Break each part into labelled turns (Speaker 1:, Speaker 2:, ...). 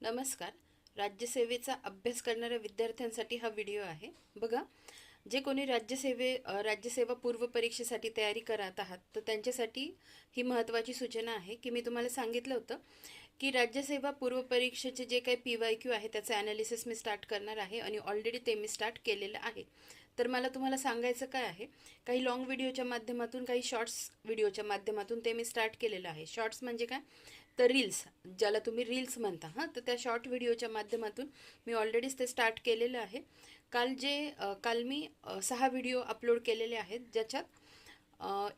Speaker 1: नमस्कार. राज्यसेवेचा अभ्यास करणाऱ्या विद्यार्थ्यांसाठी हा व्हिडिओ आहे. बघा, जे कोणी राज्यसेवा पूर्व परीक्षेसाठी तयारी करत आहात तर त्यांच्यासाठी ही महत्त्वाची सूचना आहे की मी तुम्हाला सांगितलं होतं की राज्यसेवा पूर्व परीक्षेचे जे काही PYQ आहे त्याचं ॲनालिसिस मी स्टार्ट करणार आहे आणि ऑलरेडी ते मी स्टार्ट केलेलं आहे. तर मला तुम्हाला सांगायचं काय आहे, काही लॉंग व्हिडिओच्या माध्यमातून, काही शॉर्ट्स व्हिडिओच्या माध्यमातून ते मी स्टार्ट केलेलं आहे. शॉर्ट्स म्हणजे काय, तर रील्स, ज्याला तुम्ही रील्स म्हणता तर त्या शॉर्ट व्हिडिओच्या माध्यमातून मी ऑलरेडीच ते स्टार्ट केलेलं आहे. काल मी 6 व्हिडिओ अपलोड केलेले आहेत, ज्याच्यात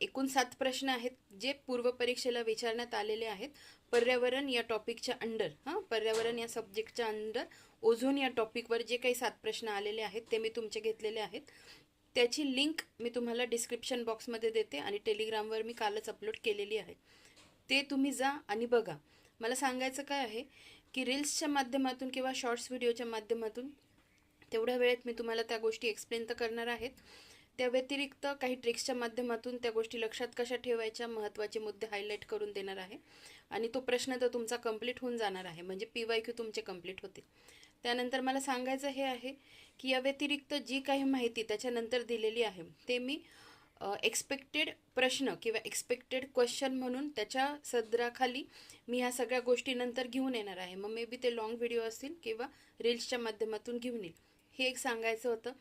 Speaker 1: एकूण 7 प्रश्न आहेत जे पूर्व परीक्षेला विचारण्यात आलेले आहेत. पर्यावरण या टॉपिकच्या अंडर पर्यावरण या सब्जेक्टच्या अंडर ओझोन या टॉपिकवर जे काही 7 प्रश्न आलेले आहेत ते मी तुमचे घेतलेले आहेत. त्याची लिंक मी तुम्हाला डिस्क्रिप्शन बॉक्समध्ये देते आणि टेलिग्रामवर मी कालच अपलोड केलेली आहे. ते तुम्ही जा आणि बघा. मला सांगायचं काय आहे की रील्सच्या माध्यमातून किंवा शॉर्ट्स व्हिडिओच्या माध्यमातून तेवढ्या वेळेत मी तुम्हाला त्या गोष्टी एक्सप्लेन तर करणार आहेत. त्या व्यतिरिक्त काही ट्रिक्सच्या माध्यमातून त्या गोष्टी लक्षात कशा ठेवायच्या, महत्त्वाचे मुद्दे हायलाईट करून देणार आहे. आणि तो प्रश्न तर तुमचा कंप्लीट होऊन जाणार आहे, म्हणजे PYQ तुमचे कंप्लीट होतील. त्यानंतर मला सांगायचं हे आहे की या व्यतिरिक्त जी काही माहिती त्याच्यानंतर दिलेली आहे ते मी एक्सपेक्टेड प्रश्न किंवा एक्सपेक्टेड क्वेश्चन म्हणून त्याच्या सदराखाली मी ह्या सगळ्या गोष्टी नंतर घेऊन येणार आहे. मग मे बी ते लॉंग व्हिडिओ असतील किंवा रील्सच्या माध्यमातून घेऊन येईल, हे एक सांगायचं होतं.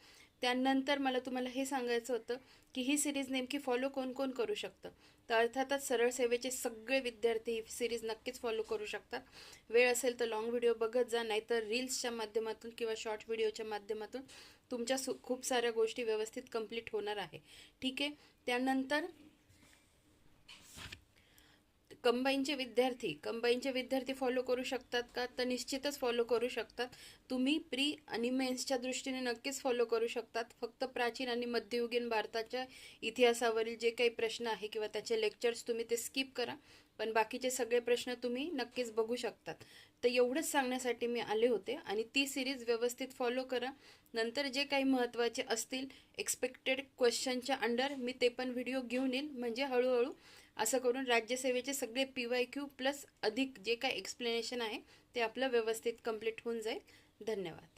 Speaker 1: त्यानंतर मला तुम्हाला हे सांगायचं होतं की ही सिरीज नेमकी फॉलो कोण कोण करू शकतं. तर अर्थातच सरळ सेवेचे सगळे विद्यार्थी ही सिरीज नक्कीच फॉलो करू शकतात. वेळ असेल तर लॉंग व्हिडिओ बघत जा, नाहीतर रील्सच्या माध्यमातून किंवा शॉर्ट व्हिडिओच्या माध्यमातून तुमच्या खूप साऱ्या गोष्टी व्यवस्थित कंप्लीट होणार आहे. ठीक आहे. त्यानंतर कंबाईनचे विद्यार्थी फॉलो करू शकतात का, तर निश्चितच फॉलो करू शकतात. तुम्ही प्री आणि मेन्सच्या दृष्टीने नक्कीच फॉलो करू शकतात. फक्त प्राचीन आणि मध्ययुगीन भारताच्या इतिहासावरील जे काही प्रश्न आहे किंवा त्याचे लेक्चर्स तुम्ही ते स्किप करा, पण बाकीचे सगळे प्रश्न तुम्ही नक्कीच बघू शकतात. तर एवढंच सांगण्यासाठी मी आले होते. आणि ती सिरीज व्यवस्थित फॉलो करा. नंतर जे काही महत्त्वाचे असतील एक्सपेक्टेड क्वेश्चनच्या अंडर मी ते पण व्हिडिओ घेऊन येईल, म्हणजे हळूहळू असं करून राज्यसेवेचे सगळे PYQ प्लस अधिक जे काही एक्सप्लेनेशन आहे ते आपलं व्यवस्थित कंप्लीट होऊन जाईल. धन्यवाद.